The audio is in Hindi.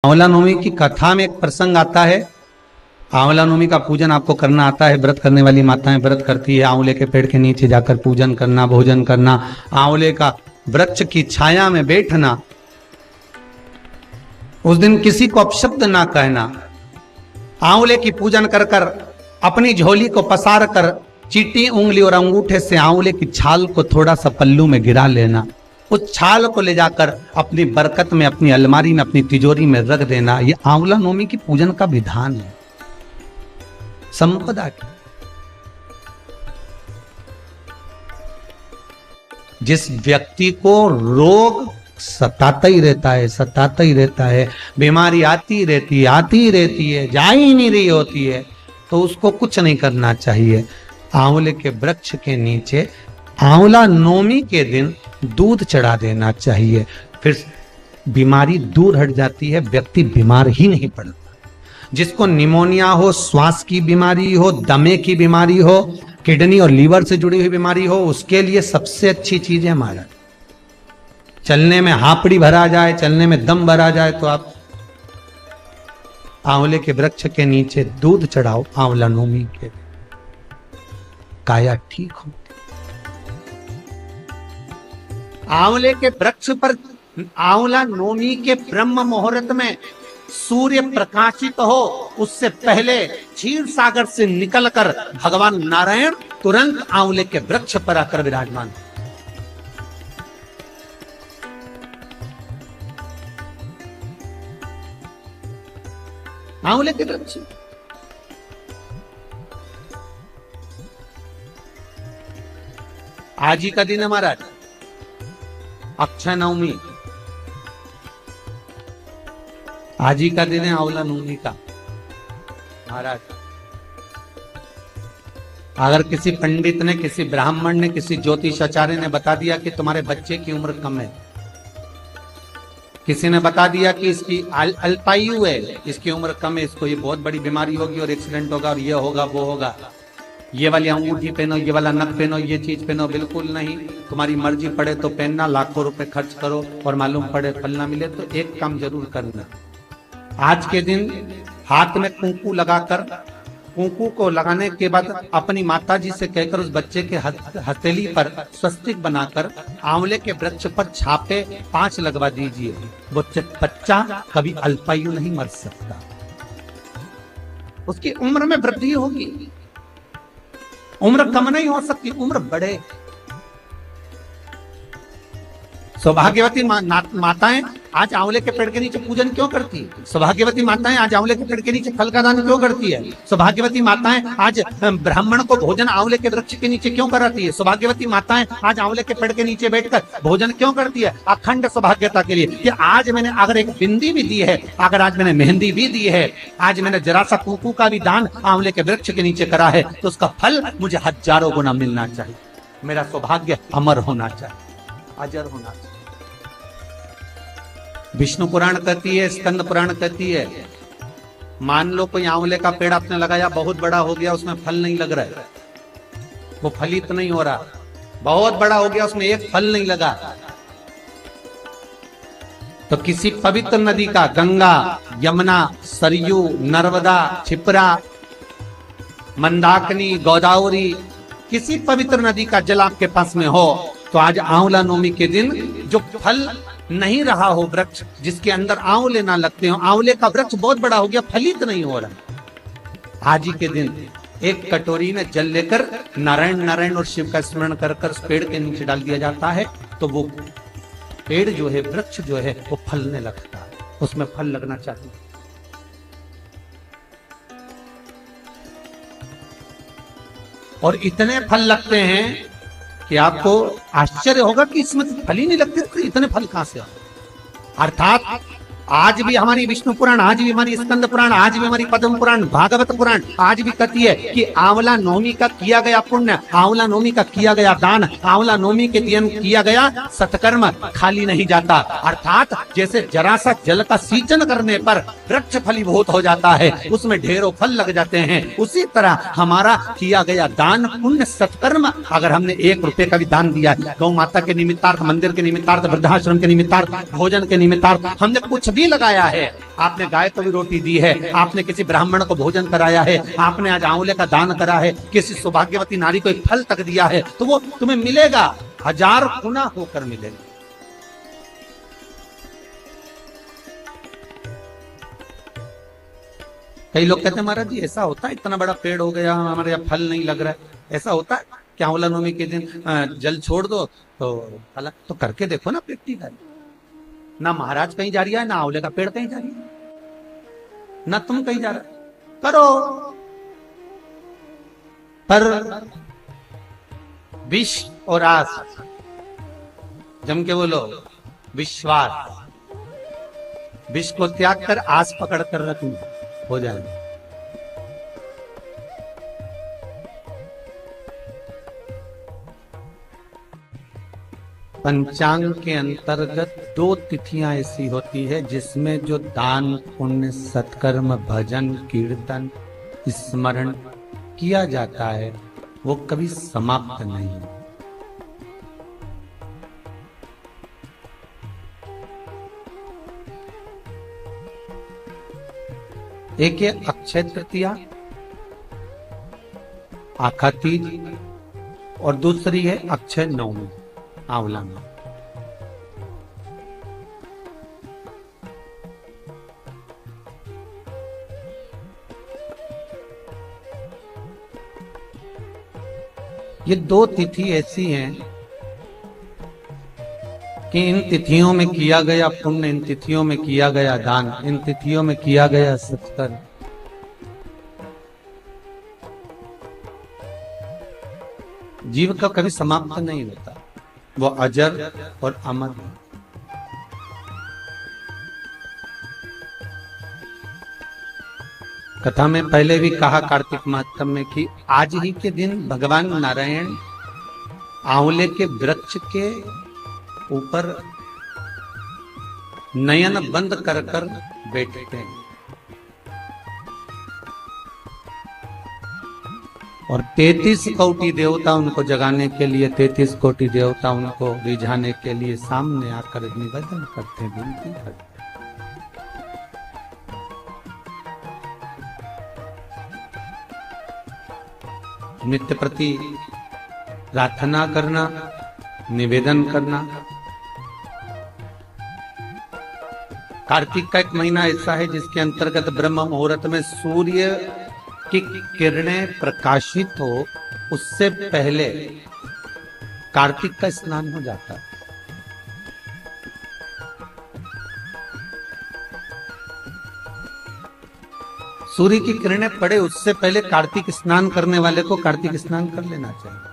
आंवला नवमी की कथा में एक प्रसंग आता है। आंवला नवमी का पूजन आपको करना आता है। व्रत करने वाली माताएं व्रत करती है, आंवले के पेड़ के नीचे जाकर पूजन करना, भोजन करना, आंवले का वृक्ष की छाया में बैठना, उस दिन किसी को अपशब्द ना कहना, आंवले की पूजन कर कर अपनी झोली को पसार कर चीटी उंगली और अंगूठे से आंवले की छाल को थोड़ा सा पल्लू में गिरा लेना, उस छाल को ले जाकर अपनी बरकत में, अपनी अलमारी में, अपनी तिजोरी में रख देना। ये आंवला नवमी की पूजन का विधान है, संपदा की। जिस व्यक्ति को रोग सताता ही रहता है, सताता ही रहता है, बीमारी आती रहती है, जा ही नहीं रही होती है, तो उसको कुछ नहीं करना चाहिए। आंवले के वृक्ष के नीचे आंवला नवमी के दिन दूध चढ़ा देना चाहिए, फिर बीमारी दूर हट जाती है, व्यक्ति बीमार ही नहीं पड़ता। जिसको निमोनिया हो, श्वास की बीमारी हो, दमे की बीमारी हो, किडनी और लीवर से जुड़ी हुई बीमारी हो, उसके लिए सबसे अच्छी चीज है हमारा चलने में हापड़ी भरा जाए, चलने में दम भरा जाए, तो आप आंवले के वृक्ष के नीचे दूध चढ़ाओ आंवला नवमी के, काया ठीक हो। आंवले के वृक्ष पर आंवला नवमी के ब्रह्म मुहूर्त में सूर्य प्रकाशित हो, उससे पहले क्षीर सागर से निकलकर भगवान नारायण तुरंत आंवले के वृक्ष पर आकर विराजमान। आंवले के वृक्ष आज ही का दिन है महाराज, अक्षय नवमी आज ही का दिन है आंवला नवमी का। महाराज अगर किसी पंडित ने, किसी ब्राह्मण ने, किसी ज्योतिषाचार्य ने बता दिया कि तुम्हारे बच्चे की उम्र कम है, किसी ने बता दिया कि इसकी अल्पायु है, इसकी उम्र कम है, इसको ये बहुत बड़ी बीमारी होगी और एक्सीडेंट होगा और ये होगा वो होगा, ये वाली अंगूठी पहनो, ये वाला नथ पहनो, ये चीज पहनो, बिल्कुल नहीं, तुम्हारी मर्जी पड़े तो पहनना, लाखों रुपए खर्च करो और मालूम पड़े फल ना मिले, तो एक काम जरूर करना। आज के दिन हाथ में कुंकू लगाकर, कुंकू को लगाने के बाद अपनी माताजी से कहकर उस बच्चे के हथेली पर स्वस्तिक बनाकर आंवले के वृक्ष पर छापे 5 लगवा दीजिए। वो बच्चा कभी अल्पायु नहीं मर सकता, उसकी उम्र में वृद्धि होगी, उम्र कम नहीं हो सकती, उम्र बढ़े। सौभाग्यवती माताएं आज आंवले के पेड़ के नीचे पूजन क्यों करती है? सौभाग्यवती माताएं आज आंवले के पेड़ के नीचे फल का दान क्यों करती है? सौभाग्यवती माताएं आज ब्राह्मण को भोजन आंवले के वृक्ष के नीचे क्यों कराती है? सौभाग्यवती माताएं आज आंवले के पेड़ के नीचे बैठकर भोजन क्यों करती है? अखंड सौभाग्यता के लिए कि आज मैंने अगर एक बिंदी भी दी है, अगर आज मैंने मेहंदी भी दी है, आज मैंने जरा सा कुंकू का भी दान आंवले के वृक्ष के नीचे करा है, तो उसका फल मुझे हजारों गुना मिलना चाहिए, मेरा सौभाग्य अमर होना चाहिए, अजर होना चाहिए। विष्णु पुराण कहती है, स्कंद पुराण कहती है, मान लो कोई आंवले का पेड़ आपने लगाया, बहुत बड़ा हो गया, उसमें फल नहीं लग रहा है, वो फलित नहीं हो रहा, बहुत बड़ा हो गया, उसमें एक फल नहीं लगा, तो किसी पवित्र नदी का, गंगा, यमुना, सरयू, नर्मदा, क्षिप्रा, मंदाकिनी, गोदावरी, किसी पवित्र नदी का जल आपके पास में हो, तो आज आंवला नवमी के दिन जो फल नहीं रहा हो, वृक्ष जिसके अंदर आंवले ना लगते हो, आंवले का वृक्ष बहुत बड़ा हो गया, फलित नहीं हो रहा, आज ही के दिन एक कटोरी में जल लेकर नारायण नारायण और शिव का स्मरण कर कर उस पेड़ के नीचे डाल दिया जाता है, तो वो पेड़ जो है, वृक्ष जो है, वो फलने लगता है, उसमें फल लगना चाहिए। और इतने फल लगते हैं कि आपको आश्चर्य होगा कि इसमें फल ही नहीं लगते, तो इतने फल कहां से? अर्थात आज भी हमारी विष्णु पुराण, आज भी हमारी स्कंद पुराण, आज भी हमारी पद्म पुराण, भागवत पुराण आज भी कहती है कि आंवला नवमी का किया गया पुण्य, आंवला नवमी का किया गया दान, आंवला नवमी के दिन किया गया सत्कर्म खाली नहीं जाता। अर्थात जैसे जरा सा जल का सिंचन करने पर वृक्ष फलीभूत हो जाता है, उसमें ढेरों फल लग जाते हैं, उसी तरह हमारा किया गया दान पुण्य सत्कर्म, अगर हमने 1 रुपए का भी दान दिया, गौ माता के निमित्तार्थ, मंदिर के निमित्तार्थ, वृद्धाश्रम के निमित्तार्थ, भोजन के निमित्तार्थ, हमने कुछ सभी लगाया है। आपने गाय को भी रोटी दी है, आपने किसी ब्राह्मण को भोजन कराया है, आपने आज आंवले का दान करा है, किसी सौभाग्यवती नारी को एक फल तक दिया है, तो वो तुम्हें मिलेगा, 1000 गुना होकर मिलेगा। कई लोग कहते हैं महाराज जी ऐसा होता है, इतना बड़ा पेड़ हो गया हमारे यहाँ फल नहीं लग रहा है, ऐसा होता है क्या? आंवला नवमी के दिन जल छोड़ दो तो फल, तो करके देखो ना प्रैक्टिकल। ना महाराज कहीं जा रहा है, ना आंवले का पेड़ कहीं जा रही है, ना तुम कहीं जा रहे, करो। पर विष और आस, जम के बोलो विश्वास, विष को त्याग कर आस पकड़ कर रखो, हो जाएगा। पंचांग के अंतर्गत 2 तिथियां ऐसी होती है जिसमें जो दान पुण्य सत्कर्म भजन कीर्तन स्मरण किया जाता है वो कभी समाप्त नहीं है। एक है अक्षय तृतीया आखा तीज, और दूसरी है अक्षय नवमी आंवला में। ये 2 तिथि ऐसी हैं कि इन तिथियों में किया गया पुण्य, इन तिथियों में किया गया दान, इन तिथियों में किया गया सत्कर्म जीव का कभी समाप्त नहीं होता, वो अजर और अमर है। कथा में पहले भी कहा कार्तिक माहत्म्य में कि आज ही के दिन भगवान नारायण आंवले के वृक्ष के ऊपर नयन बंद कर कर बैठते हैं और 33 कोटि देवता उनको जगाने के लिए, 33 कोटि देवता उनको रिझाने के लिए सामने आकर निवेदन करते, विनती करते। नित्य प्रति प्रार्थना करना, निवेदन करना। कार्तिक का एक महीना ऐसा है जिसके अंतर्गत ब्रह्म मुहूर्त में सूर्य की किरणें प्रकाशित हो उससे पहले कार्तिक का स्नान हो जाता है। सूर्य की किरणें पड़े उससे पहले कार्तिक स्नान करने वाले को कार्तिक स्नान कर लेना चाहिए।